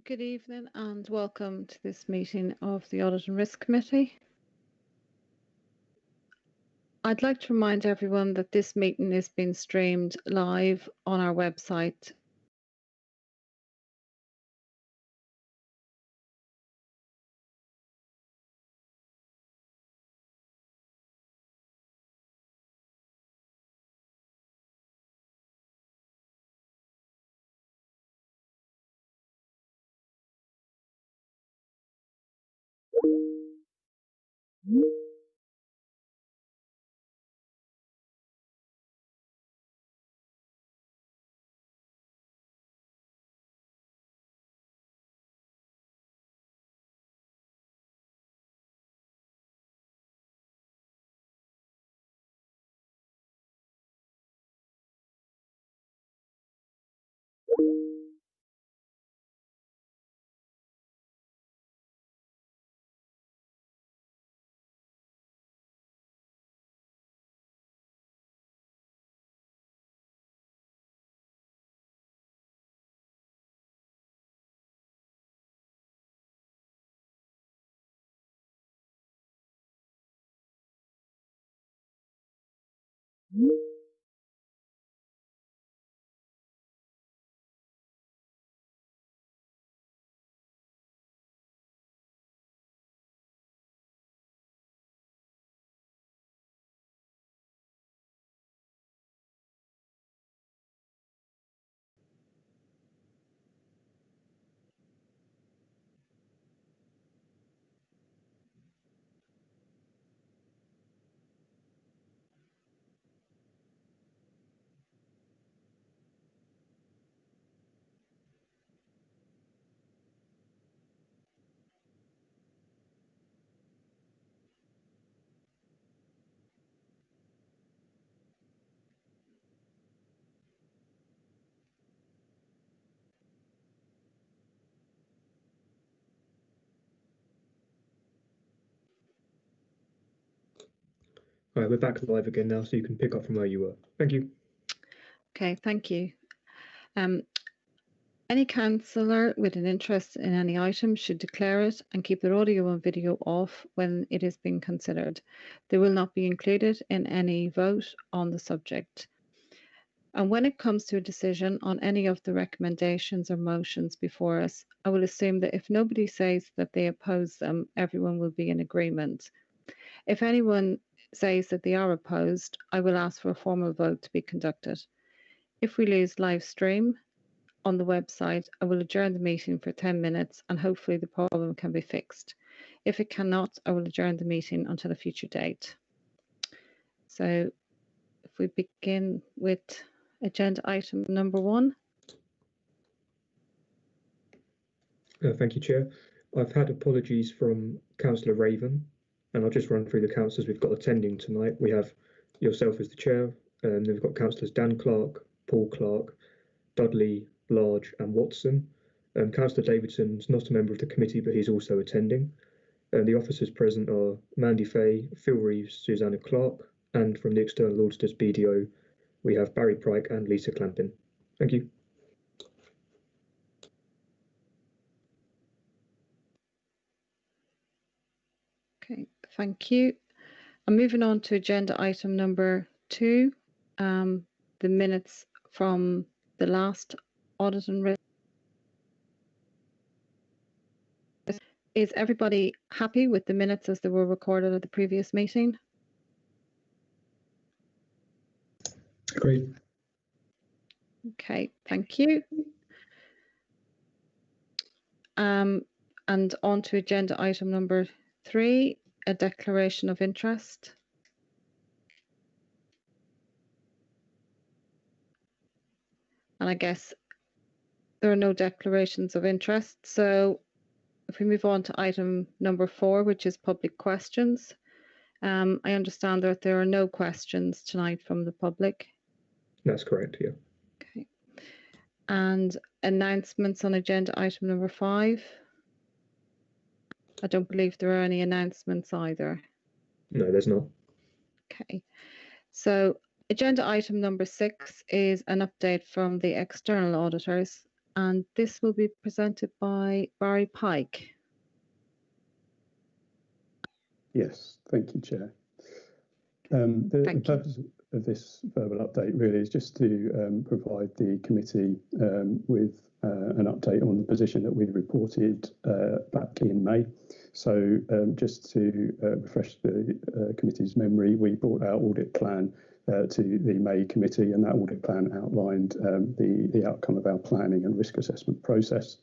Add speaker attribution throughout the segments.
Speaker 1: Good evening and welcome to this meeting of the Audit and Risk Committee. I'd like to remind everyone that this meeting is being streamed live on our website.
Speaker 2: All right, we're back live again now, so you can pick up from where you were. Thank you.
Speaker 1: Okay, thank you. Any councillor with an interest in any item should declare it and keep their audio and video off when it is being considered. They will not be included in any vote on the subject. And when it comes to a decision on any of the recommendations or motions before us, I will assume that if nobody says that they oppose them, everyone will be in agreement. If anyone says that they are opposed, I will ask for a formal vote to be conducted. If we lose live stream on the website, I will adjourn the meeting for 10 minutes and hopefully the problem can be fixed. If it cannot, I will adjourn the meeting until a future date. So if we begin with agenda item number 1.
Speaker 2: Thank you, Chair. I've had apologies from Councillor Raven, and I'll just run through the councillors we've got attending tonight. We have yourself as the Chair, and then we've got Councillors Dan Clark, Paul Clark, Dudley, Large and Watson. Councillor Davidson's not a member of the committee, but he's also attending. The officers present are Mandy Fay, Phil Reeves, Susanna Clark, and from the External Auditors BDO, we have Barry Pryke and Lisa Clampin. Thank you.
Speaker 1: Okay, thank you. I'm moving on to agenda item number 2, the minutes from the last audit and risk. Is everybody happy with the minutes as they were recorded at the previous meeting?
Speaker 2: Great.
Speaker 1: Okay, thank you. And on to agenda item number 3, a declaration of interest. And I guess there are no declarations of interest. So if we move on to item number 4, which is public questions. I understand that there are no questions tonight from the public.
Speaker 2: That's correct, yeah.
Speaker 1: Okay. And announcements on agenda item number 5. I don't believe there are any announcements either.
Speaker 2: No, there's not.
Speaker 1: Okay. So agenda item number 6 is an update from the external auditors. and this will be presented by Barry Pike.
Speaker 3: Yes, thank you, Chair. The purpose of this verbal update really is just to provide the committee with an update on the position that we reported back in May. So just to refresh the committee's memory, we brought our audit plan to the May committee, and that audit plan outlined the outcome of our planning and risk assessment process.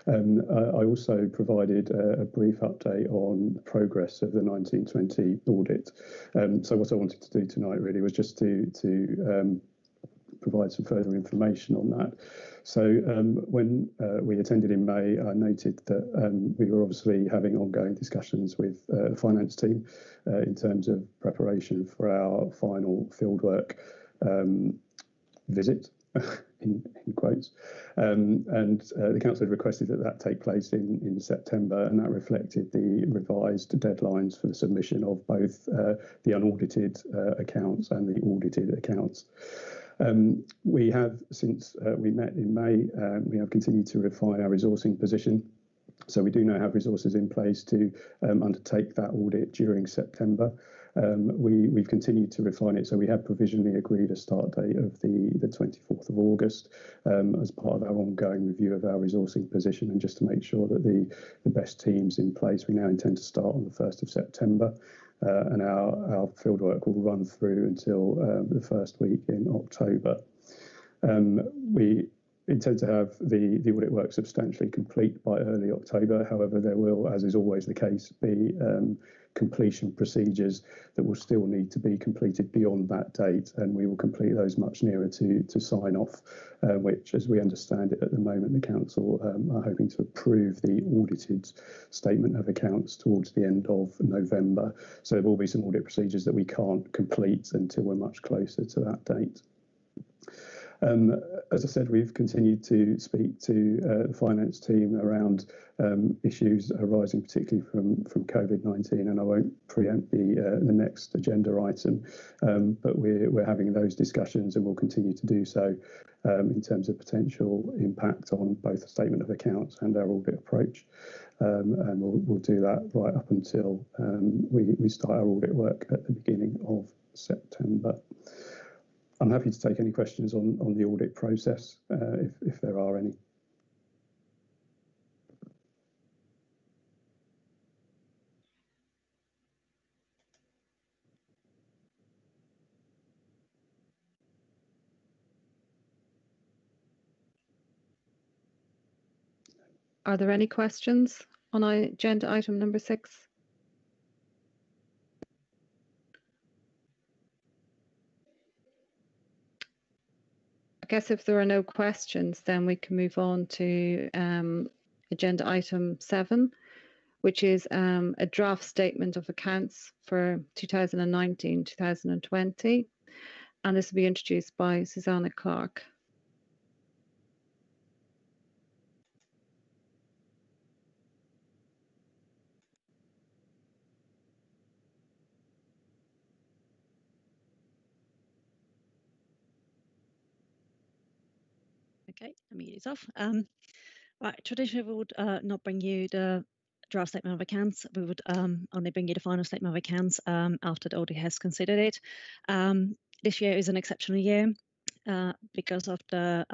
Speaker 3: I also provided a brief update on the progress of the 1920 audit. So what I wanted to do tonight really was just to provide some further information on that. So when we attended in May, I noted that we were obviously having ongoing discussions with the finance team in terms of preparation for our final fieldwork visit, in quotes. And the council had requested that take place in September, and that reflected the revised deadlines for the submission of both the unaudited accounts and the audited accounts. We have, since we met in May, we have continued to refine our resourcing position. So we do now have resources in place to undertake that audit during September. We've continued to refine it, so we have provisionally agreed a start date of the 24th of August as part of our ongoing review of our resourcing position, and just to make sure that the best team's in place, we now intend to start on the 1st of September. And our fieldwork will run through until the first week in October. We intend to have the audit work substantially complete by early October. However, there will, as is always the case, be completion procedures that will still need to be completed beyond that date, and we will complete those much nearer to sign off, which, as we understand it at the moment, the council are hoping to approve the audited statement of accounts towards the end of November. So there will be some audit procedures that we can't complete until we're much closer to that date. As I said, we've continued to speak to the finance team around issues arising particularly from COVID-19, and I won't preempt the next agenda item, but we're having those discussions, and we'll continue to do so in terms of potential impact on both the statement of accounts and our audit approach. And we'll do that right up until we start our audit work at the beginning of September. I'm happy to take any questions on the audit process, if there are any.
Speaker 1: Are there any questions on agenda item number 6? I guess if there are no questions, then we can move on to agenda item 7, which is a draft statement of accounts for 2019-2020, and this will be introduced by Susanna Clark.
Speaker 4: Okay, let me get it off. Right, traditionally we would not bring you the draft statement of accounts. We would only bring you the final statement of accounts after the audit has considered it. This year is an exceptional year because of the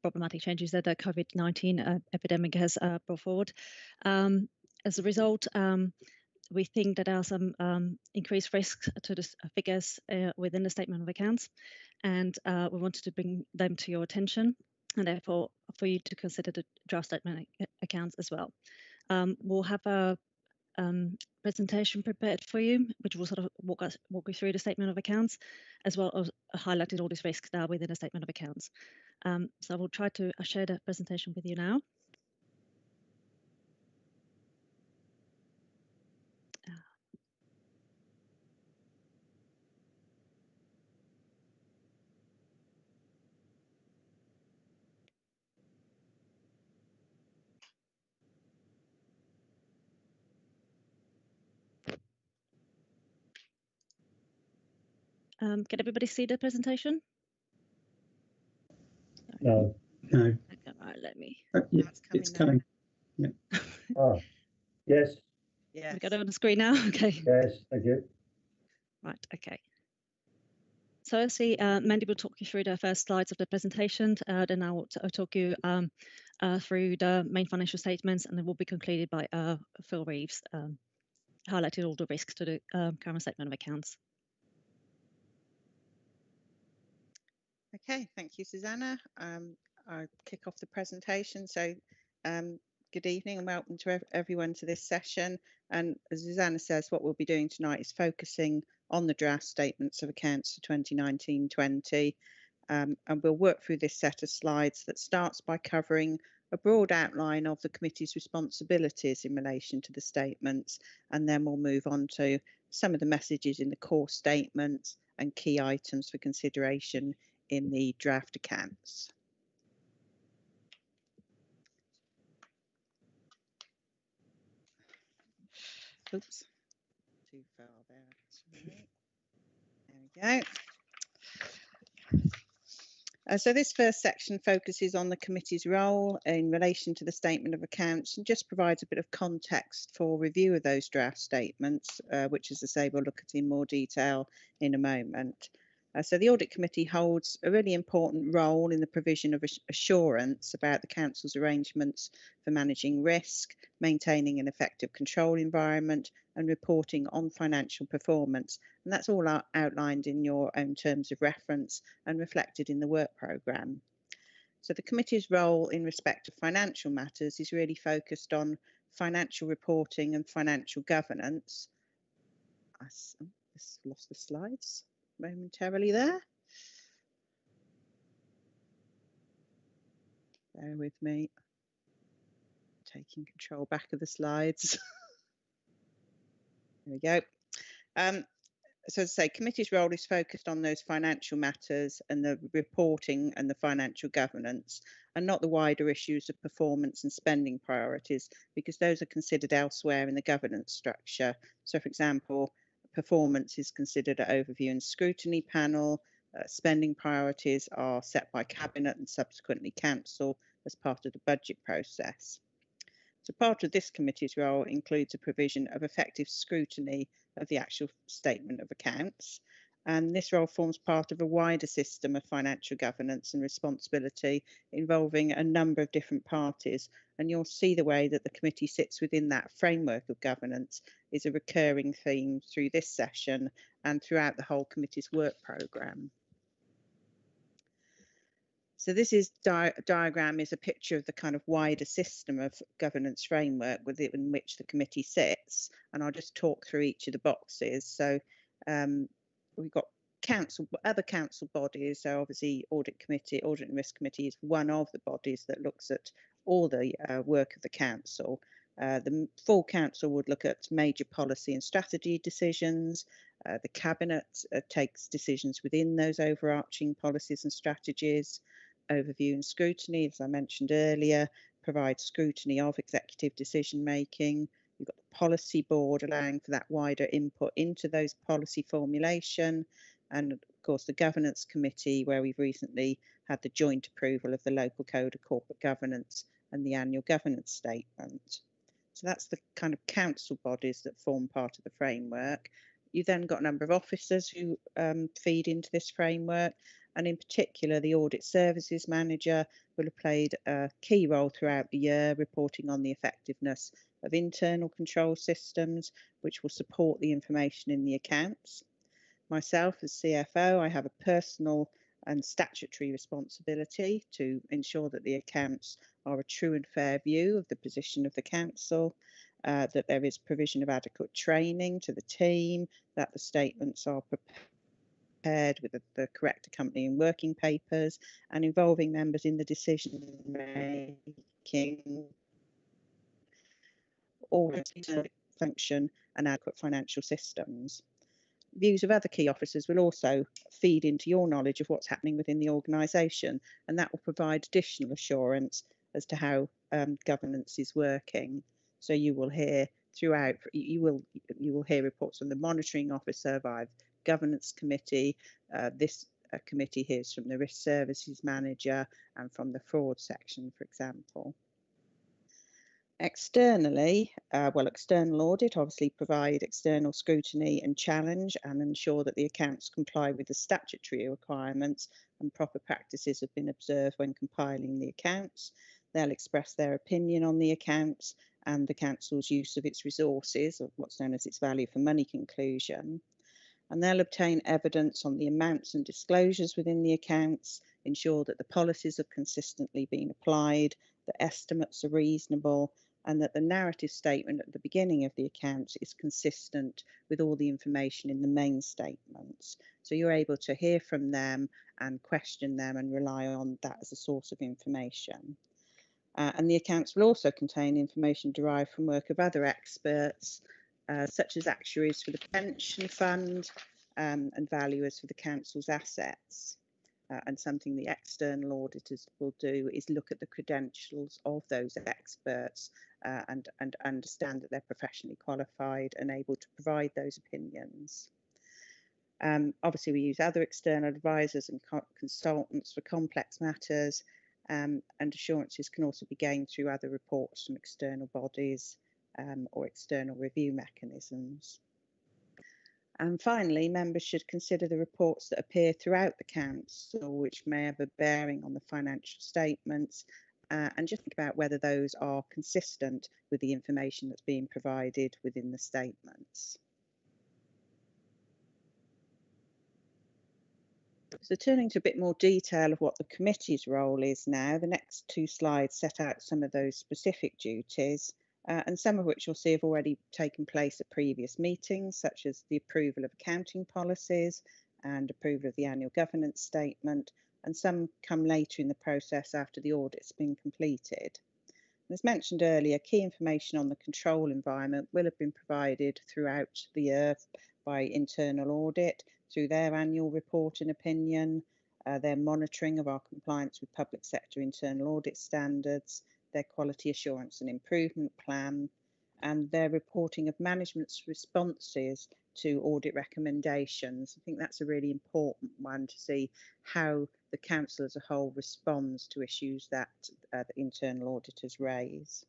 Speaker 4: problematic changes that the COVID-19 epidemic has brought forward. As a result, we think that there are some increased risks to the figures within the statement of accounts, and we wanted to bring them to your attention, and therefore for you to consider the draft statement accounts as well. We'll have a presentation prepared for you, which will sort of walk you through the statement of accounts, as well as highlighting all these risks that are within the statement of accounts. So I will try to share that presentation with you now. Can everybody see the presentation?
Speaker 3: No.
Speaker 4: Okay, right, let me.
Speaker 3: Yeah,
Speaker 5: Now it's
Speaker 3: it's coming. Yeah.
Speaker 6: Oh, yes,
Speaker 5: Yes.
Speaker 4: We got it on the screen now. Okay.
Speaker 6: yes, thank you.
Speaker 4: Right. Okay. So firstly, Mandy will talk you through the first slides of the presentation. Then I'll talk you through the main financial statements, and then we'll be concluded by Phil Reeves highlighting all the risks to the current statement of accounts.
Speaker 5: Okay, thank you, Susanna. I'll kick off the presentation. So good evening and welcome to everyone to this session. And as Susanna says, what we'll be doing tonight is focusing on the draft statements of accounts for 2019-20. And we'll work through this set of slides that starts by covering a broad outline of the committee's responsibilities in relation to the statements, and then we'll move on to some of the messages in the core statements and key items for consideration in the draft accounts. Oops, too far there. Sorry. There we go. So this first section focuses on the committee's role in relation to the statement of accounts and just provides a bit of context for review of those draft statements, which, as I say, we'll look at in more detail in a moment. So the Audit Committee holds a really important role in the provision of assurance about the Council's arrangements for managing risk, maintaining an effective control environment and reporting on financial performance. And that's all outlined in your own terms of reference and reflected in the work programme. So the committee's role in respect of financial matters is really focused on financial reporting and financial governance. I just lost the slides momentarily there. Bear with me. Taking control back of the slides. There we go. So as I say, committee's role is focused on those financial matters and the reporting and the financial governance, and not the wider issues of performance and spending priorities, because those are considered elsewhere in the governance structure. So for example, performance is considered at overview and scrutiny panel, spending priorities are set by Cabinet and subsequently Council as part of the budget process. So part of this committee's role includes a provision of effective scrutiny of the actual statement of accounts. And this role forms part of a wider system of financial governance and responsibility involving a number of different parties. And you'll see the way that the committee sits within that framework of governance is a recurring theme through this session and throughout the whole committee's work programme. So this is diagram is a picture of the kind of wider system of governance framework within which the committee sits, and I'll just talk through each of the boxes. So we've got other council bodies. So obviously Audit and Risk Committee is one of the bodies that looks at all the work of the council. The full council would look at major policy and strategy decisions. The Cabinet takes decisions within those overarching policies and strategies. Overview and scrutiny, as I mentioned earlier, provides scrutiny of executive decision making. You've got the policy board allowing for that wider input into those policy formulation. And of course, the governance committee, where we've recently had the joint approval of the local code of corporate governance and the annual governance statement. So that's the kind of council bodies that form part of the framework. You've then got a number of officers who feed into this framework. And in particular, the Audit Services Manager will have played a key role throughout the year, reporting on the effectiveness of internal control systems, which will support the information in the accounts. Myself, as CFO, I have a personal and statutory responsibility to ensure that the accounts are a true and fair view of the position of the council, that there is provision of adequate training to the team, that the statements are prepared with the correct accompanying working papers, and involving members in the decision making, all function and adequate financial systems. Views of other key officers will also feed into your knowledge of what's happening within the organisation, and that will provide additional assurance as to how governance is working. So you will hear throughout, you will hear reports from the monitoring officer via governance committee. This committee hears from the risk services manager and from the fraud section, for example. Externally, external audit obviously provide external scrutiny and challenge and ensure that the accounts comply with the statutory requirements and proper practices have been observed when compiling the accounts. They'll express their opinion on the accounts and the council's use of its resources, or what's known as its value for money conclusion. And they'll obtain evidence on the amounts and disclosures within the accounts, ensure that the policies have consistently been applied, that estimates are reasonable, and that the narrative statement at the beginning of the accounts is consistent with all the information in the main statements. So you're able to hear from them and question them and rely on that as a source of information. And the accounts will also contain information derived from work of other experts, such as actuaries for the pension fund and valuers for the council's assets. And something the external auditors will do is look at the credentials of those experts and understand that they're professionally qualified and able to provide those opinions. Obviously, we use other external advisors and consultants for complex matters, and assurances can also be gained through other reports from external bodies or external review mechanisms. And finally, members should consider the reports that appear throughout the council, which may have a bearing on the financial statements, and just think about whether those are consistent with the information that's being provided within the statements. So turning to a bit more detail of what the committee's role is now, the next two slides set out some of those specific duties. And some of which you'll see have already taken place at previous meetings, such as the approval of accounting policies and approval of the annual governance statement, and some come later in the process after the audit's been completed. And as mentioned earlier, key information on the control environment will have been provided throughout the year by internal audit through their annual report and opinion, their monitoring of our compliance with public sector internal audit standards, their quality assurance and improvement plan, and their reporting of management's responses to audit recommendations. I think that's a really important one to see how the council as a whole responds to issues that the internal auditors raise.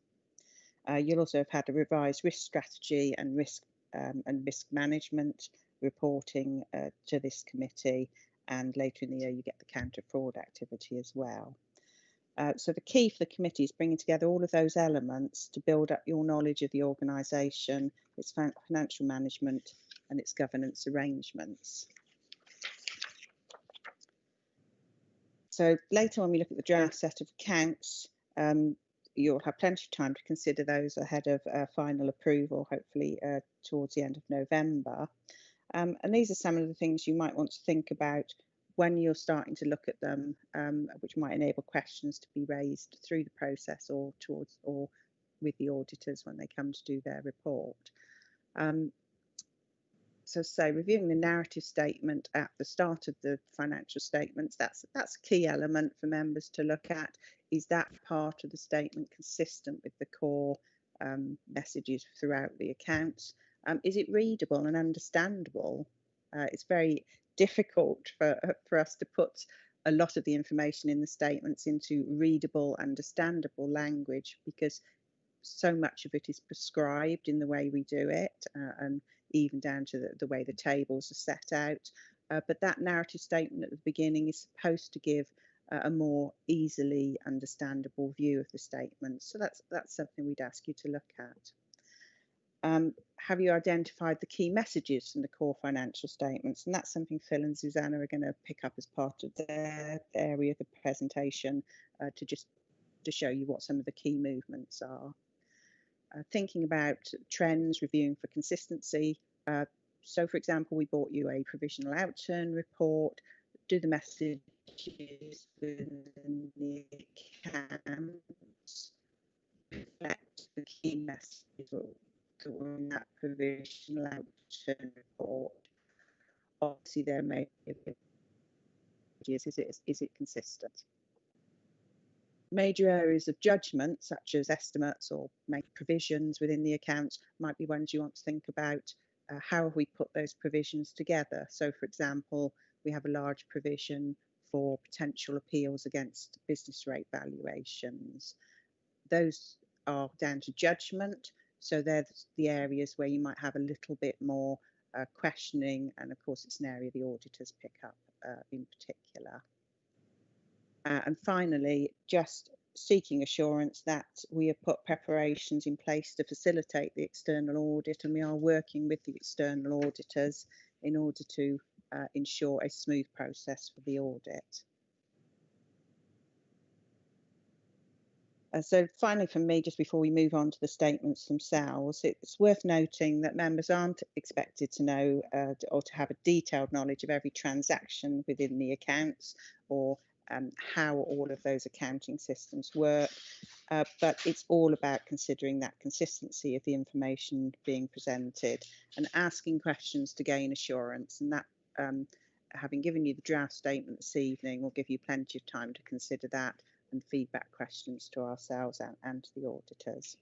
Speaker 5: You'll also have had a revised risk strategy and risk management reporting to this committee, and later in the year you get the counter fraud activity as well. So the key for the committee is bringing together all of those elements to build up your knowledge of the organisation, its financial management and its governance arrangements. So later when we look at the draft set of accounts, you'll have plenty of time to consider those ahead of final approval, hopefully towards the end of November. And these are some of the things you might want to think about when you're starting to look at them, which might enable questions to be raised through the process or with the auditors when they come to do their report. So reviewing the narrative statement at the start of the financial statements, that's a key element for members to look at. Is that part of the statement consistent with the core messages throughout the accounts? Is it readable and understandable? It's very difficult for us to put a lot of the information in the statements into readable, understandable language, because so much of it is prescribed in the way we do it, and even down to the way the tables are set out. But that narrative statement at the beginning is supposed to give a more easily understandable view of the statement. So that's something we'd ask you to look at. Have you identified the key messages from the core financial statements? And that's something Phil and Susanna are going to pick up as part of their area of the presentation to show you what some of the key movements are. Thinking about trends, reviewing for consistency. So for example, we brought you a provisional outturn report. Do the messages within the accounts reflect the key messages that were in that provisional outturn report? Obviously there may be is it consistent? Major areas of judgment, such as estimates or make provisions within the accounts, might be ones you want to think about. How have we put those provisions together? So for example, we have a large provision for potential appeals against business rate valuations. Those are down to judgment, so they're the areas where you might have a little bit more questioning, and of course it's an area the auditors pick up in particular. And finally, just seeking assurance that we have put preparations in place to facilitate the external audit, and we are working with the external auditors in order to ensure a smooth process for the audit. So finally from me, just before we move on to the statements themselves, it's worth noting that members aren't expected to know or to have a detailed knowledge of every transaction within the accounts, or how all of those accounting systems work, but it's all about considering that consistency of the information being presented and asking questions to gain assurance, and that having given you the draft statement this evening will give you plenty of time to consider that and feedback questions to ourselves and to the auditors.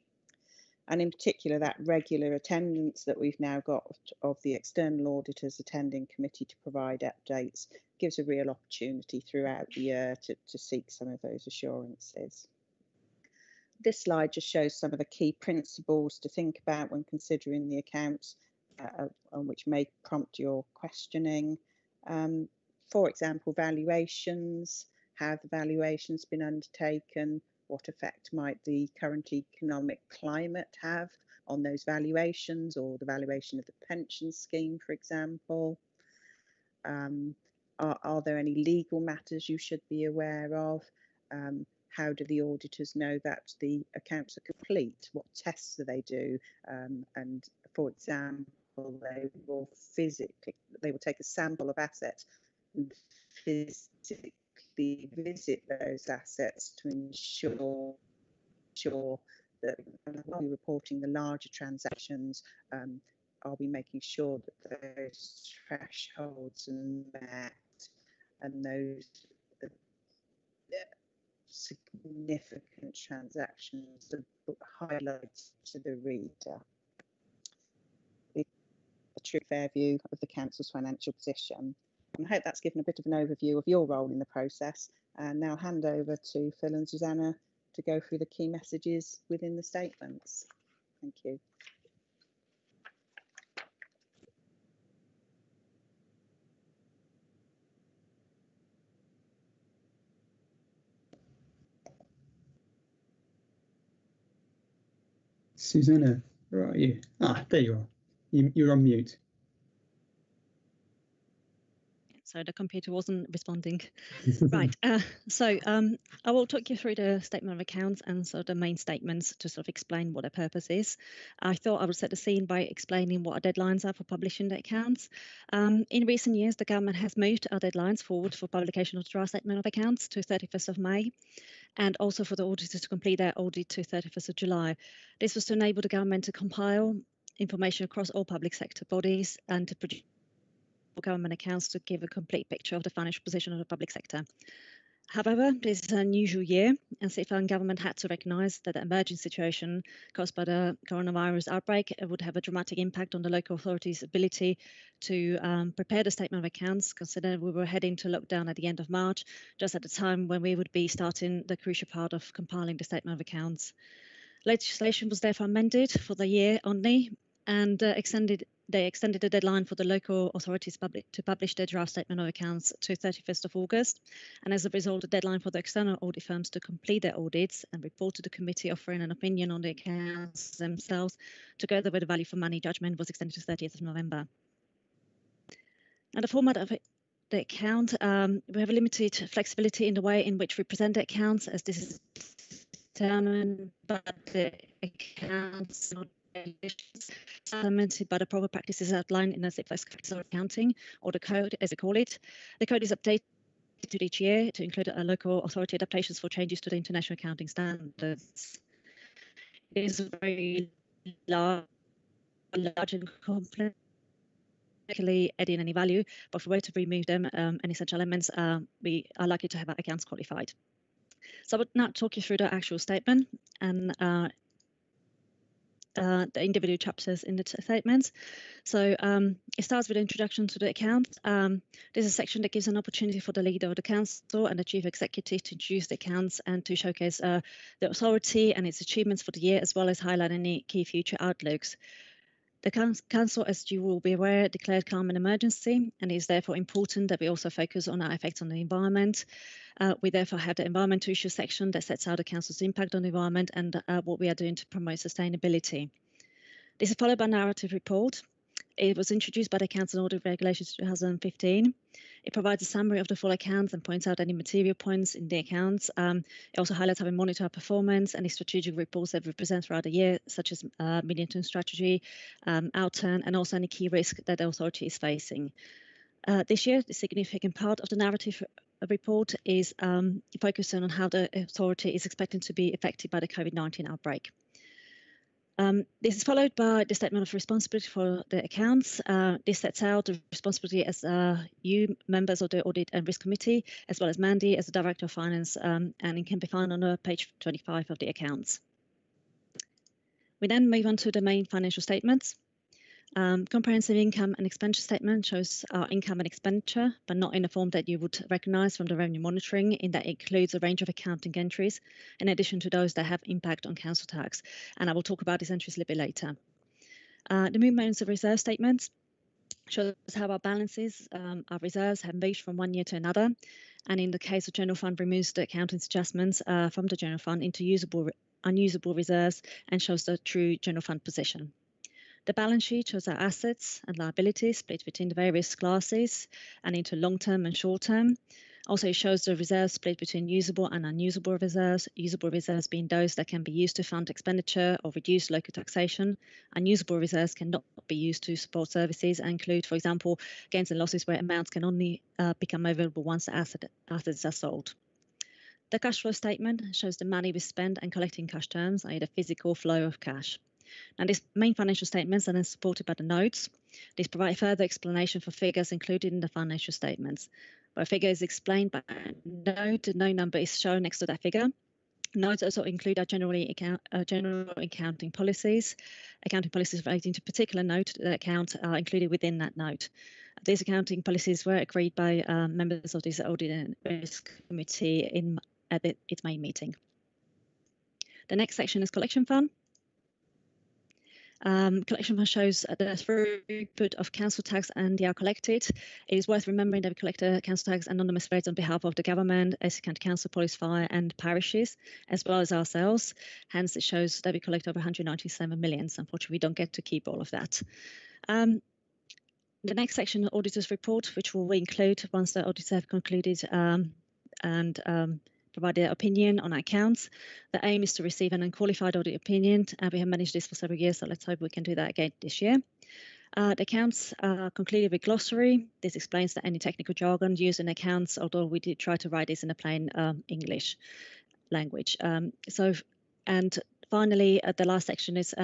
Speaker 5: And in particular, that regular attendance that we've now got of the external auditors attending committee to provide updates gives a real opportunity throughout the year to seek some of those assurances. This slide just shows some of the key principles to think about when considering the accounts, which may prompt your questioning. For example, valuations. Have the valuations been undertaken? What effect might the current economic climate have on those valuations, or the valuation of the pension scheme, for example? Are there any legal matters you should be aware of? How do the auditors know that the accounts are complete? What tests do they do? And for example, they will take a sample of assets and physically visit those assets to ensure that when we're reporting the larger transactions, are we making sure that those thresholds are met and those significant transactions are highlighted to the reader. It's a true fair view of the council's financial position. And I hope that's given a bit of an overview of your role in the process. And now hand over to Phil and Susanna to go through the key messages within the statements. Thank you.
Speaker 7: Susanna, where are you? Ah, there you are. You're on mute.
Speaker 4: So the computer wasn't responding. Right, so I will talk you through the statement of accounts and so the main statements to sort of explain what their purpose is. I thought I would set the scene by explaining what our deadlines are for publishing the accounts. In recent years, the government has moved our deadlines forward for publication of the draft statement of accounts to 31st of May, and also for the auditors to complete their audit to 31st of July. This was to enable the government to compile information across all public sector bodies and to produce government accounts to give a complete picture of the financial position of the public sector. However, this is an unusual year, and the government had to recognise that the emerging situation caused by the coronavirus outbreak would have a dramatic impact on the local authorities' ability to prepare the statement of accounts, considering we were heading to lockdown at the end of March, just at the time when we would be starting the crucial part of compiling the statement of accounts. Legislation was therefore amended for the year only, and they extended the deadline for the local authorities to publish their draft statement of accounts to 31st of August. And as a result, the deadline for the external audit firms to complete their audits and report to the committee offering an opinion on the accounts themselves, together with the value for money judgment, was extended to 30th of November. And the format of the account, we have a limited flexibility in the way in which we present the accounts, as this is determined by the accounts implemented by the proper practices outlined in the practices of accounting, or the code as they call it. The code is updated each year to include local authority adaptations for changes to the international accounting standards. It is very large and complex, adding any value, but if we were to remove them, any such elements, we are likely to have our accounts qualified. So I would now talk you through the actual statement, and the individual chapters in the statements. So it starts with an introduction to the account. There's a section that gives an opportunity for the leader of the council and the chief executive to introduce the accounts and to showcase the authority and its achievements for the year, as well as highlight any key future outlooks. The council, as you will be aware, declared climate emergency, and it is therefore important that we also focus on our effects on the environment. We therefore have the environmental issue section that sets out the council's impact on the environment and what we are doing to promote sustainability. This is followed by a narrative report. It was introduced by the Council Audit Regulations 2015. It provides a summary of the full accounts and points out any material points in the accounts. It also highlights how we monitor our performance, any strategic reports that we present throughout the year, such as medium-term strategy, outturn, and also any key risk that the authority is facing. This year, the significant part of the narrative report is focusing on how the authority is expecting to be affected by the COVID-19 outbreak. This is followed by the statement of responsibility for the accounts. This sets out the responsibility as you members of the Audit and Risk Committee, as well as Mandy as the Director of Finance, and it can be found on page 25 of the accounts. We then move on to the main financial statements. Comprehensive income and expenditure statement shows our income and expenditure, but not in the form that you would recognise from the revenue monitoring, in that it includes a range of accounting entries, in addition to those that have impact on council tax. And I will talk about these entries a little bit later. The movements of reserve statements shows how our balances, our reserves have moved from one year to another. And in the case of general fund, removes the accounting adjustments from the general fund into unusable reserves and shows the true general fund position. The balance sheet shows our assets and liabilities split between the various classes and into long-term and short-term. Also, it shows the reserves split between usable and unusable reserves, usable reserves being those that can be used to fund expenditure or reduce local taxation. Unusable reserves cannot be used to support services and include, for example, gains and losses where amounts can only become available once the assets are sold. The cash flow statement shows the money we spend and collect in cash terms, i.e. the physical flow of cash. Now, these main financial statements are then supported by the notes. These provide further explanation for figures included in the financial statements. Where a figure is explained by a note, no number is shown next to that figure. Notes also include our general accounting policies. Accounting policies relating to particular note that account are included within that note. These accounting policies were agreed by members of this Audit and Risk Committee at its main meeting. The next section is collection fund. Collection fund shows the throughput of council tax and the are collected. It is worth remembering that we collect council tax anonymous rates on behalf of the government, Essex County Council, Police, Fire and parishes, as well as ourselves. Hence, it shows that we collect over 197 million. Unfortunately, we don't get to keep all of that. The next section, the auditor's report, which will include once the auditors have concluded and provide their opinion on our accounts. The aim is to receive an unqualified audit opinion, and we have managed this for several years, so let's hope we can do that again this year. The accounts are concluded with glossary. This explains that any technical jargon used in accounts, although we did try to write this in a plain English language. And finally, the last section is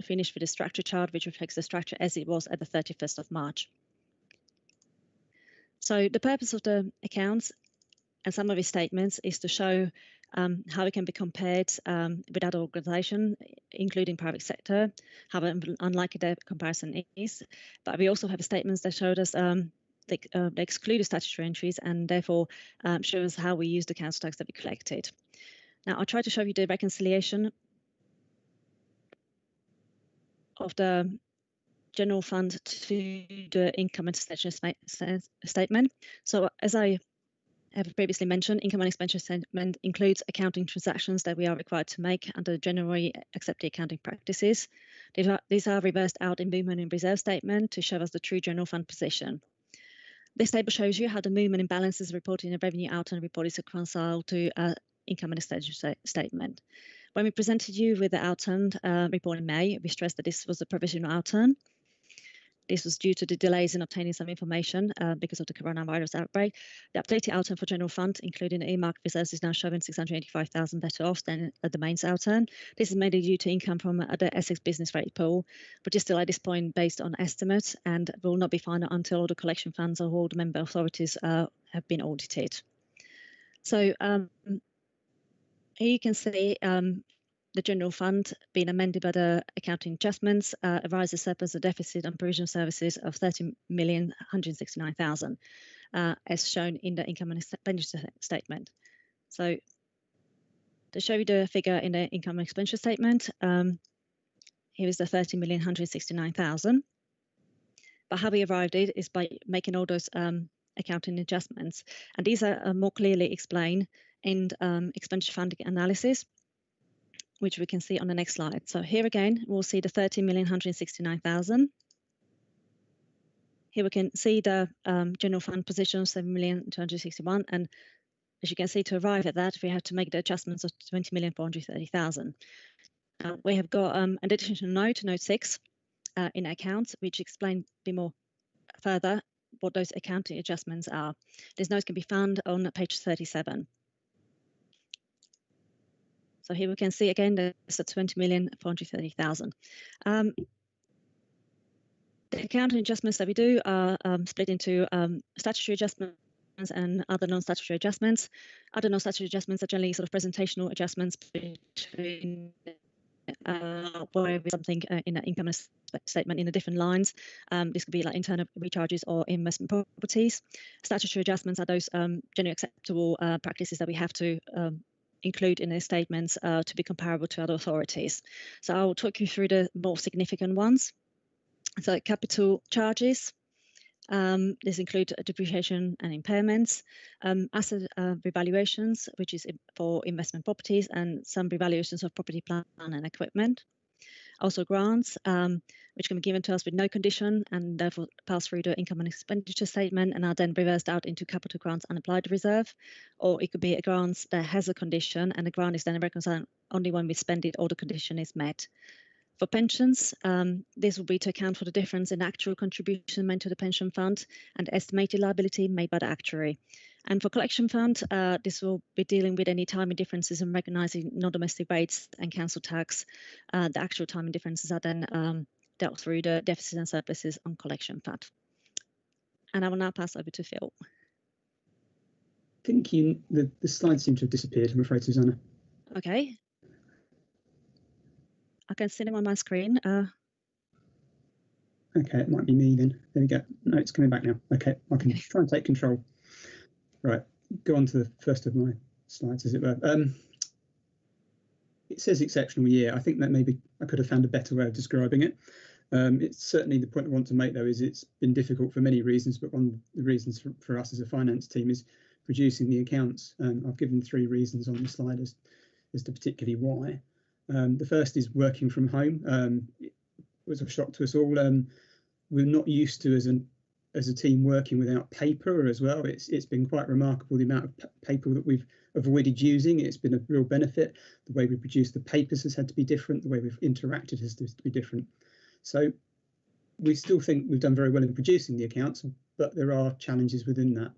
Speaker 4: finished with a structure chart, which reflects the structure as it was at the 31st of March. So the purpose of the accounts and some of his statements is to show how it can be compared with other organisations, including private sector, how unlikely the comparison is. But we also have statements that showed us they exclude the statutory entries and therefore show us how we use the council tax that we collected. Now, I'll try to show you the reconciliation of the general fund to the income and expenditure statement. So as I have previously mentioned, income and expenditure statement includes accounting transactions that we are required to make under generally accepted accounting practices. These are reversed out in movement in reserve statement to show us the true general fund position. This table shows you how the movement in balances reported in the revenue outturn report is reconciled to income and expenditure statement. When we presented you with the outturn report in May, we stressed that this was a provisional outturn. This was due to the delays in obtaining some information because of the coronavirus outbreak. The updated outturn for general fund, including the earmarked reserves, is now showing 685,000 better off than the mains outturn. This is mainly due to income from the Essex business rate pool, but is still at this point based on estimates and will not be final until all the collection funds of all the member authorities have been audited. So here you can see the general fund being amended by the accounting adjustments arises surplus or deficit on provision services of 30,169,000, as shown in the income and expenditure statement. So to show you the figure in the income and expenditure statement, here is the 30,169,000. But how we arrived at it is by making all those accounting adjustments, and these are more clearly explained in expenditure funding analysis, which we can see on the next slide. So here again, we'll see the 30,169,000. Here we can see the general fund position, 7,261,000, and as you can see, to arrive at that, we have to make the adjustments of 20,430,000. We have got an additional note, note 6, in accounts, which explain a bit more further what those accounting adjustments are. These notes can be found on page 37. So here we can see again there's a 20,430,000. The accounting adjustments that we do are split into statutory adjustments and other non-statutory adjustments. Other non-statutory adjustments are generally sort of presentational adjustments between where something in an income statement in the different lines. This could be like internal recharges or investment properties. Statutory adjustments are those generally acceptable practices that we have to include in their statements to be comparable to other authorities. So I'll talk you through the more significant ones. So capital charges, this include depreciation and impairments, asset revaluations, which is for investment properties, and some revaluations of property, plant and equipment. Also grants, which can be given to us with no condition and therefore pass through the income and expenditure statement and are then reversed out into capital grants unapplied reserve. Or it could be a grant that has a condition and the grant is then reconciled only when we spend it or the condition is met. For pensions, this will be to account for the difference in actual contribution made to the pension fund and estimated liability made by the actuary. And for collection fund, this will be dealing with any timing differences and recognising non-domestic rates and council tax. The actual timing differences are then dealt through the deficits and surpluses on collection fund. And I will now pass over to Phil.
Speaker 7: I think the slides seem to have disappeared, I'm afraid, Susanna.
Speaker 4: Okay. I can see them on my screen.
Speaker 7: Okay, it might be me then. There we go. No, it's coming back now. Okay, I can try and take control. Right, go on to the first of my slides, as it were. It says exceptional year. I think that maybe I could have found a better way of describing it. It's certainly the point I want to make, though, is it's been difficult for many reasons, but one of the reasons for us as a finance team is producing the accounts. I've given 3 reasons on the slide as to particularly why. The first is working from home. It was a shock to us all. We're not used to, as a team, working without paper as well. It's been quite remarkable the amount of paper that we've avoided using. It's been a real benefit. The way we produce the papers has had to be different. The way we've interacted has to be different. So we still think we've done very well in producing the accounts, but there are challenges within that.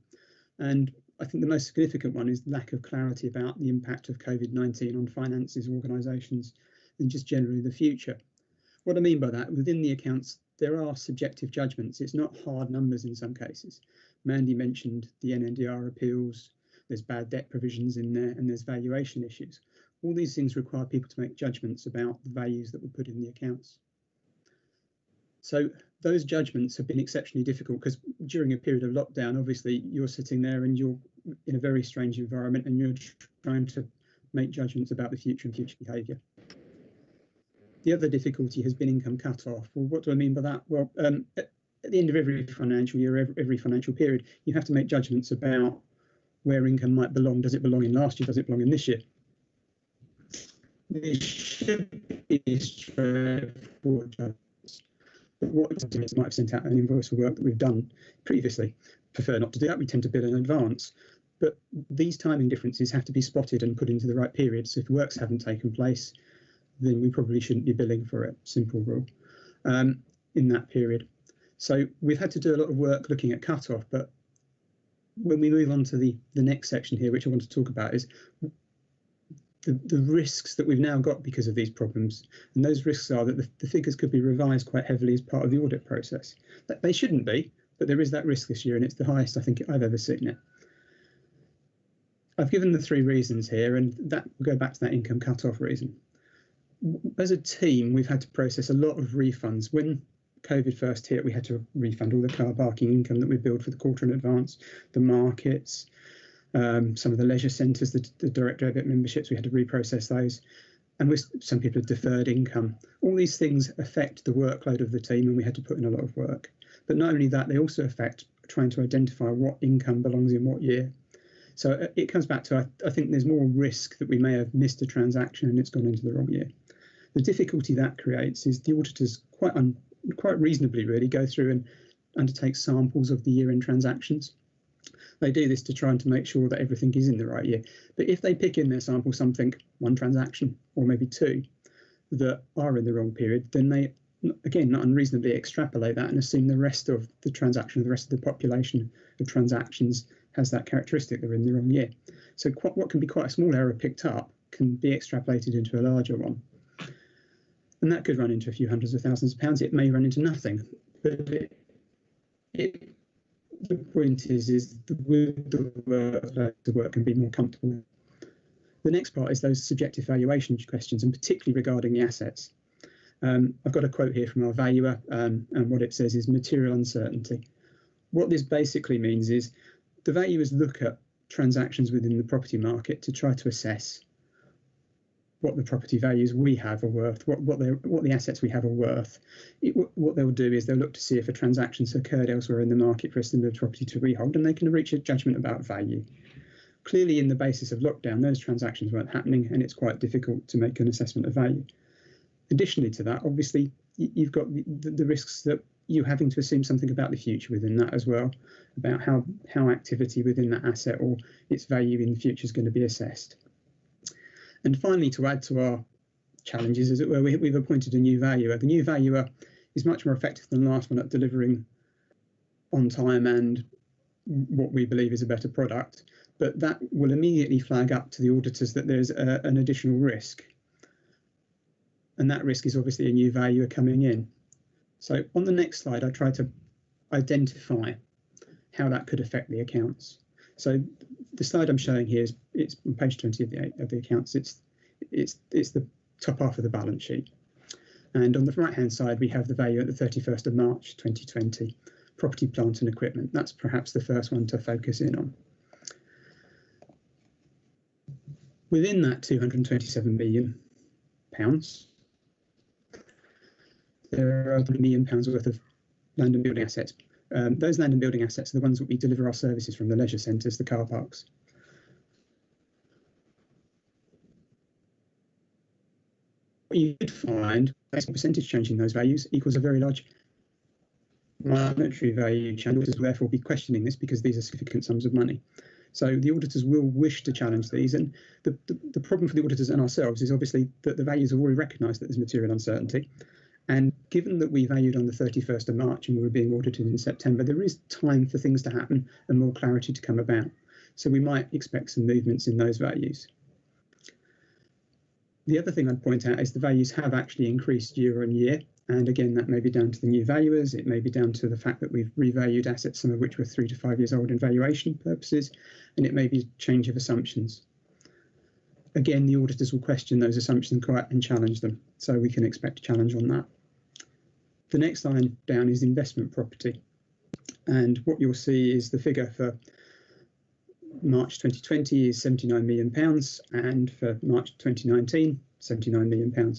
Speaker 7: And I think the most significant one is the lack of clarity about the impact of COVID-19 on finances, organisations, and just generally the future. What I mean by that, within the accounts, there are subjective judgments. It's not hard numbers in some cases. Mandy mentioned the NNDR appeals, there's bad debt provisions in there, and there's valuation issues. All these things require people to make judgments about the values that were put in the accounts. So those judgments have been exceptionally difficult because during a period of lockdown, obviously you're sitting there and you're in a very strange environment and you're trying to make judgments about the future and future behaviour. The other difficulty has been income cut-off. Well, what do I mean by that? Well, at the end of every financial year, every financial period, you have to make judgments about where income might belong. Does it belong in last year? Does it belong in this year? This should be straightforward judgments. But what is might have sent out an invoice for work that we've done previously. Prefer not to do that. We tend to bill in advance. But these timing differences have to be spotted and put into the right period. So if works haven't taken place, then we probably shouldn't be billing for it. Simple rule in that period. So we've had to do a lot of work looking at cut-off. But when we move on to the next section here, which I want to talk about, is the risks that we've now got because of these problems. And those risks are that the figures could be revised quite heavily as part of the audit process. They shouldn't be, but there is that risk this year, and it's the highest I think I've ever seen it. I've given the 3 reasons here, and that will go back to that income cut-off reason. as a team, we've had to process a lot of refunds. When COVID first hit, we had to refund all the car parking income that we billed for the quarter in advance, the markets, some of the leisure centres, the direct debit memberships, we had to reprocess those. And with some people had deferred income. All these things affect the workload of the team, and we had to put in a lot of work. But not only that, they also affect trying to identify what income belongs in what year. So it comes back to, I think there's more risk that we may have missed a transaction and it's gone into the wrong year. The difficulty that creates is the auditors quite reasonably really go through and undertake samples of the year-end transactions. They do this to try and to make sure that everything is in the right year. But if they pick in their sample something, one transaction or maybe two, that are in the wrong period, then they, again, not unreasonably extrapolate that and assume the rest of the transaction, the rest of the population of transactions has that characteristic, they're in the wrong year. So what can be quite a small error picked up can be extrapolated into a larger one. And that could run into a few hundreds of thousands of pounds. It may run into nothing. But the point is with the work can be more comfortable. The next part is those subjective valuation questions, and particularly regarding the assets. I've got a quote here from our valuer, and what it says is material uncertainty. What this basically means is the valuers look at transactions within the property market to try to assess what the property values we have are worth, what the assets we have are worth. What they'll do is they'll look to see if a transaction occurred elsewhere in the market for a similar property to rehold, and they can reach a judgment about value. Clearly, in the basis of lockdown, those transactions weren't happening, and it's quite difficult to make an assessment of value. Additionally to that, obviously, you've got the risks that you having to assume something about the future within that as well, about how activity within that asset or its value in the future is going to be assessed. And finally, to add to our challenges, as it were, we've appointed a new valuer. The new valuer is much more effective than the last one at delivering on time and what we believe is a better product, but that will immediately flag up to the auditors that there's an additional risk. And that risk is obviously a new valuer coming in. So on the next slide, I try to identify how that could affect the accounts. So the slide I'm showing here it's on page 20 of the accounts. It's the top half of the balance sheet. And on the right-hand side, we have the value at the 31st of March 2020, property, plant and equipment. That's perhaps the first one to focus in on. Within that £227 million, there are £100 million worth of land and building assets. Those land and building assets are the ones that we deliver our services from, the leisure centres, the car parks. What you could find, based on percentage change in those values, equals a very large monetary value change. Auditors will therefore be questioning this because these are significant sums of money. So the auditors will wish to challenge these. And the problem for the auditors and ourselves is obviously that the values have already recognised that there's material uncertainty. And given that we valued on the 31st of March and we were being audited in September, there is time for things to happen and more clarity to come about. So we might expect some movements in those values. The other thing I'd point out is the values have actually increased year on year. And again, that may be down to the new valuers. It may be down to the fact that we've revalued assets, some of which were 3 to 5 years old in valuation purposes. And it may be change of assumptions. Again, the auditors will question those assumptions and challenge them. So we can expect a challenge on that. The next line down is investment property. And what you'll see is the figure for March 2020 is £79 million, and for March 2019, £79 million.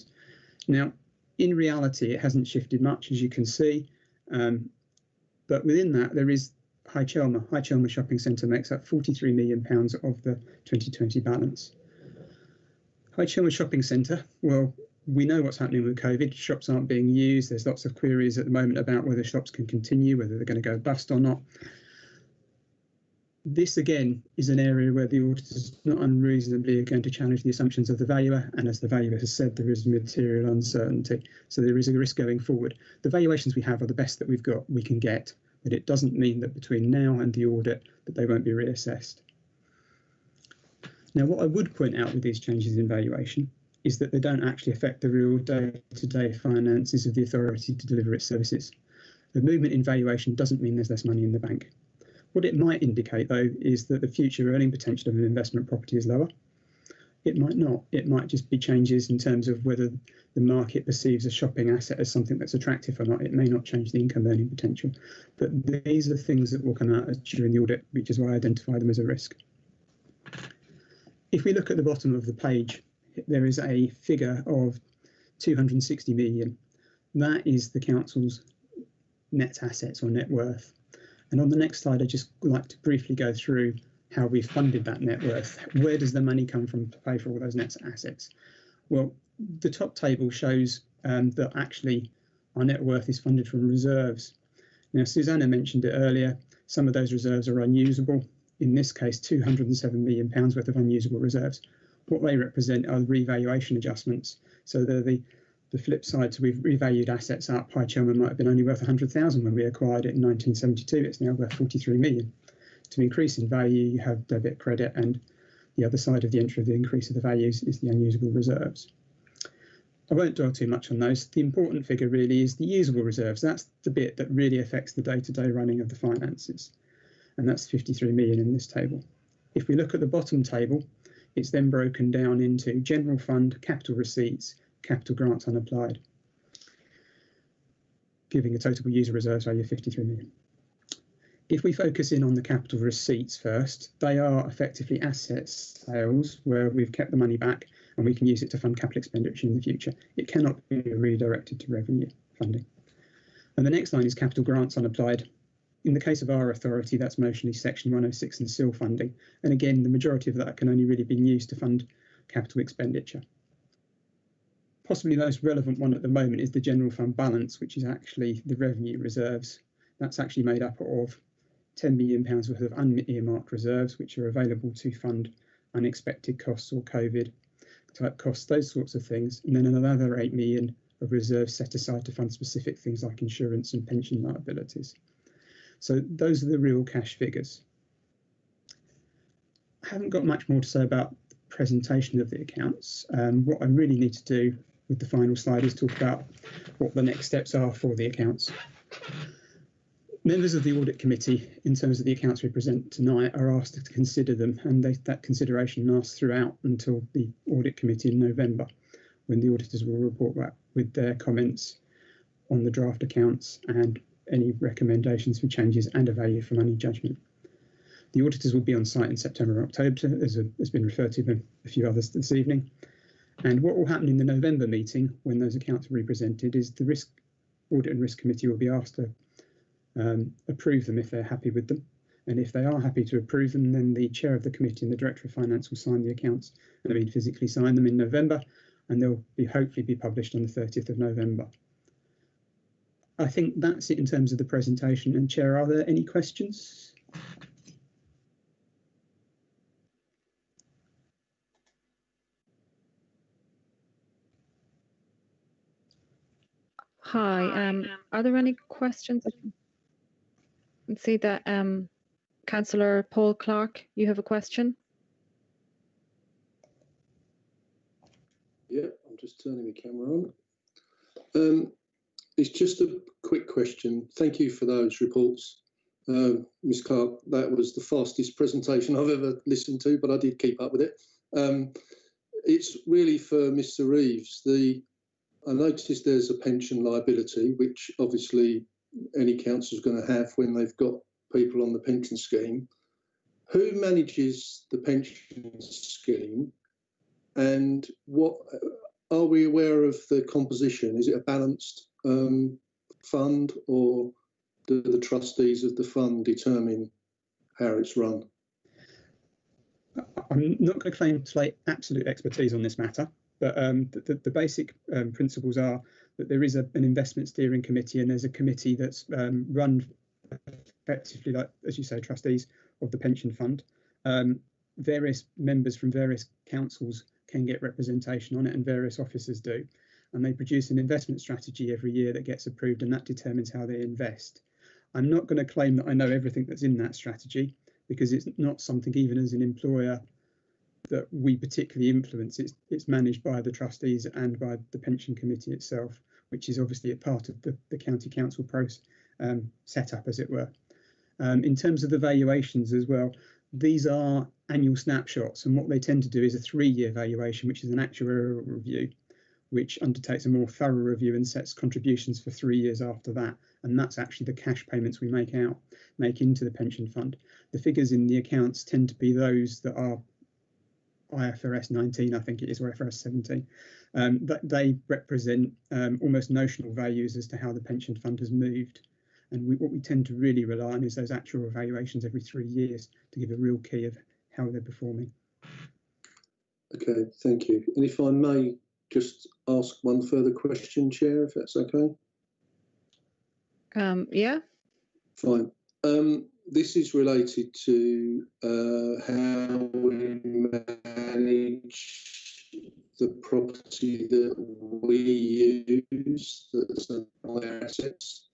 Speaker 7: Now, in reality, it hasn't shifted much, as you can see. But within that, there is High Chelmsford. High Chelmsford Shopping Centre makes up £43 million of the 2020 balance. High Chelmsford Shopping Centre, well, we know what's happening with COVID. Shops aren't being used. There's lots of queries at the moment about whether shops can continue, whether they're going to go bust or not. This, again, is an area where the auditors not unreasonably are going to challenge the assumptions of the valuer. And as the valuer has said, there is material uncertainty. So there is a risk going forward. The valuations we have are the best that we can get, but it doesn't mean that between now and the audit that they won't be reassessed. Now, what I would point out with these changes in valuation is that they don't actually affect the real day-to-day finances of the authority to deliver its services. The movement in valuation doesn't mean there's less money in the bank. What it might indicate, though, is that the future earning potential of an investment property is lower. It might not. It might just be changes in terms of whether the market perceives a shopping asset as something that's attractive or not. It may not change the income earning potential. But these are things that will come out during the audit, which is why I identify them as a risk. If we look at the bottom of the page, there is a figure of 260 million. That is the council's net assets or net worth. And on the next slide, I'd just like to briefly go through how we funded that net worth. Where does the money come from to pay for all those net assets? Well, the top table shows that actually our net worth is funded from reserves. Now, Susanna mentioned it earlier. Some of those reserves are unusable. In this case, £207 million worth of unusable reserves. What they represent are the revaluation adjustments. So they're the flip side. So we've revalued assets up. High Chelmsford might have been only worth 100,000 when we acquired it in 1972. It's now worth 43 million. To increase in value, you have debit, credit, and the other side of the entry of the increase of the values is the unusable reserves. I won't dwell too much on those. The important figure really is the usable reserves. That's the bit that really affects the day-to-day running of the finances. And that's 53 million in this table. If we look at the bottom table, it's then broken down into general fund, capital receipts, capital grants unapplied, giving a total user reserves value of 53 million. If we focus in on the capital receipts first, they are effectively asset sales where we've kept the money back and we can use it to fund capital expenditure in the future. It cannot be redirected to revenue funding. And the next line is capital grants unapplied. In the case of our authority, that's mostly Section 106 and SIL funding. And again, the majority of that can only really be used to fund capital expenditure. Possibly the most relevant one at the moment is the general fund balance, which is actually the revenue reserves. That's actually made up of £10 million worth of unearmarked reserves, which are available to fund unexpected costs or COVID type costs, those sorts of things. And then another 8 million of reserves set aside to fund specific things like insurance and pension liabilities. So those are the real cash figures. I haven't got much more to say about the presentation of the accounts. What I really need to do with the final slide is talk about what the next steps are for the accounts. Members of the Audit Committee, in terms of the accounts we present tonight, are asked to consider them, and that consideration lasts throughout until the Audit Committee in November, when the auditors will report back with their comments on the draft accounts and any recommendations for changes and a value for money judgment. The auditors will be on site in September and October, as has been referred to by a few others this evening. And what will happen in the November meeting, when those accounts are represented, is the Audit and Risk Committee will be asked to approve them if they're happy with them. And if they are happy to approve them, then the chair of the committee and the director of finance will sign the accounts, and I mean physically sign them in November, and they'll hopefully be published on the 30th of November. I think that's it in terms of the presentation. And Chair, are there any questions?
Speaker 1: Hi, are there any questions? I can see that Councillor Paul Clark, you have a question.
Speaker 8: Yeah, I'm just turning my camera on. It's just a quick question. Thank you for those reports. Ms. Clark, that was the fastest presentation I've ever listened to, but I did keep up with it. It's really for Mr. Reeves. I noticed there's a pension liability, which obviously any council is going to have when they've got people on the pension scheme. Who manages the pension scheme, and what are we aware of the composition? Is it a balanced fund, or do the trustees of the fund determine how it's run?
Speaker 7: I'm not going to claim absolute expertise on this matter, but the basic principles are that there is an investment steering committee, and there's a committee that's run effectively, like, as you say, trustees of the pension fund. Various members from various councils can get representation on it, and various officers do. And they produce an investment strategy every year that gets approved, and that determines how they invest. I'm not going to claim that I know everything that's in that strategy, because it's not something, even as an employer, that we particularly influence. It's managed by the trustees and by the pension committee itself, which is obviously a part of the county council process setup, as it were. In terms of the valuations as well, These are annual snapshots, and what they tend to do is a 3-year valuation, which is an actuarial review, which undertakes a more thorough review and sets contributions for 3 years after that. And that's actually the cash payments we make into the pension fund. The figures in the accounts tend to be those that are IFRS 19, I think it is, or IFRS 17. But they represent almost notional values as to how the pension fund has moved. And what we tend to really rely on is those actual evaluations every 3 years to give a real key of how they're performing.
Speaker 8: Okay, thank you. And if I may just ask one further question, Chair, if that's okay?
Speaker 1: Yeah.
Speaker 8: Fine. This is related to how we manage the property that we use, that's our assets.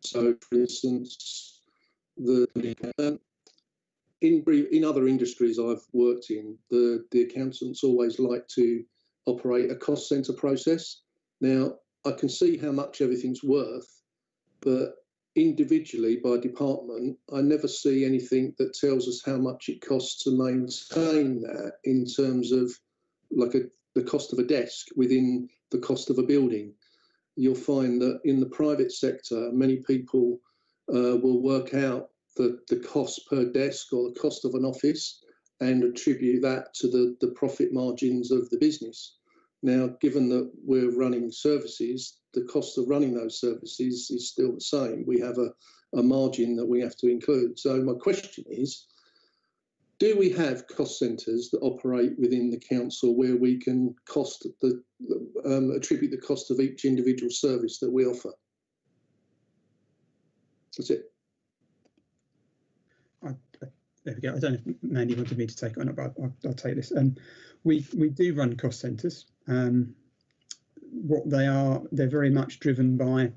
Speaker 8: So, for instance, in other industries I've worked in, the accountants always like to operate a cost centre process. Now, I can see how much everything's worth, but individually by department, I never see anything that tells us how much it costs to maintain that in terms of like the cost of a desk within the cost of a building. You'll find that in the private sector, many people will work out the cost per desk or the cost of an office and attribute that to the profit margins of the business. Now, given that we're running services, the cost of running those services is still the same. We have a margin that we have to include. So my question is, do we have cost centres that operate within the council where we can attribute the cost of each individual service that we offer? That's it.
Speaker 7: There we go. I don't know if Mandy wanted me to take it or not, but I'll take this. We do run cost centres. What they are, they're very much driven by,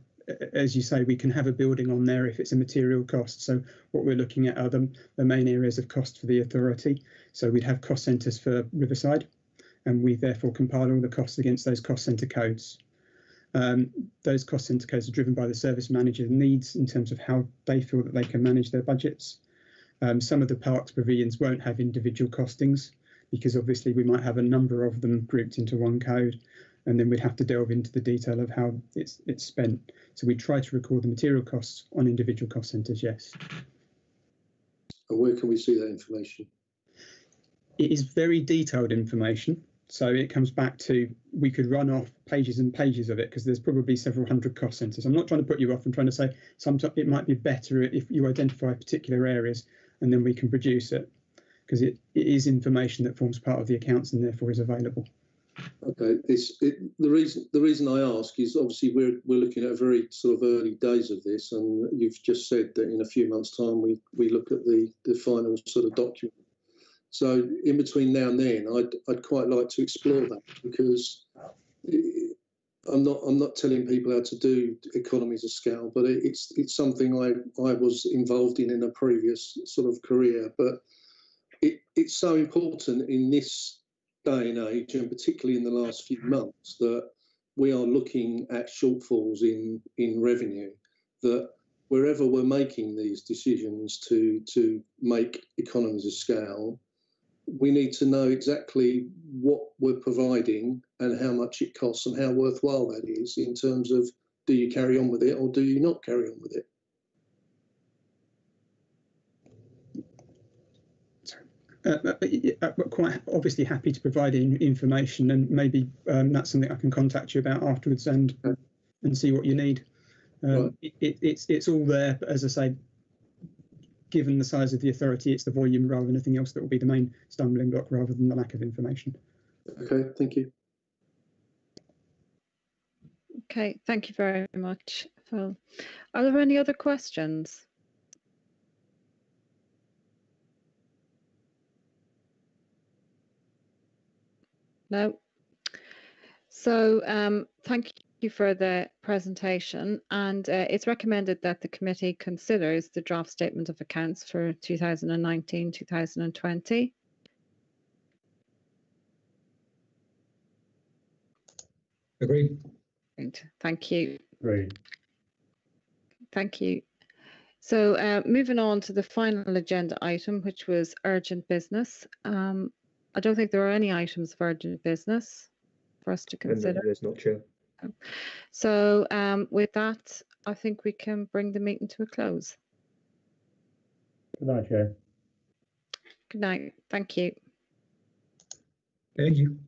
Speaker 7: as you say, we can have a building on there if it's a material cost. So what we're looking at are the main areas of cost for the authority. So we'd have cost centres for Riverside, and we therefore compile all the costs against those cost centre codes. Those cost centre codes are driven by the service manager's needs in terms of how they feel that they can manage their budgets. Some of the parks pavilions won't have individual costings because obviously we might have a number of them grouped into one code, and then we'd have to delve into the detail of how it's spent. So we try to record the material costs on individual cost centres, yes.
Speaker 8: And where can we see that information?
Speaker 7: It is very detailed information. So it comes back to, we could run off pages and pages of it because there's probably several hundred cost centres. I'm not trying to put you off. I'm trying to say sometimes it might be better if you identify particular areas and then we can produce it, because it is information that forms part of the accounts and therefore is available.
Speaker 8: Okay, the reason I ask is obviously we're looking at very sort of early days of this, and you've just said that in a few months' time we look at the final sort of document. So in between now and then, I'd quite like to explore that, because I'm not telling people how to do economies of scale, but it's something I was involved in a previous sort of career. But it's so important in this day and age, and particularly in the last few months, that we are looking at shortfalls in revenue, that wherever we're making these decisions to make economies of scale, we need to know exactly what we're providing and how much it costs and how worthwhile that is, in terms of, do you carry on with it or do you not carry on with it?
Speaker 7: Quite obviously happy to provide information, and maybe that's something I can contact you about afterwards and see what you need. Right. It's all there, but as I say, given the size of the authority, it's the volume rather than anything else that will be the main stumbling block, rather than the lack of information.
Speaker 8: Okay, thank you.
Speaker 1: Okay, thank you very much, Phil. Are there any other questions? No. So thank you for the presentation, and it's recommended that the committee considers the draft statement of accounts for 2019-2020.
Speaker 2: Agreed.
Speaker 1: Thank you.
Speaker 6: Agreed.
Speaker 1: Thank you. So moving on to the final agenda item, which was urgent business. I don't think there are any items of urgent business for us to consider.
Speaker 2: There's not, Chair.
Speaker 1: So with that, I think we can bring the meeting to a close.
Speaker 6: Good night, Chair.
Speaker 1: Good night. Thank you.
Speaker 2: Thank you.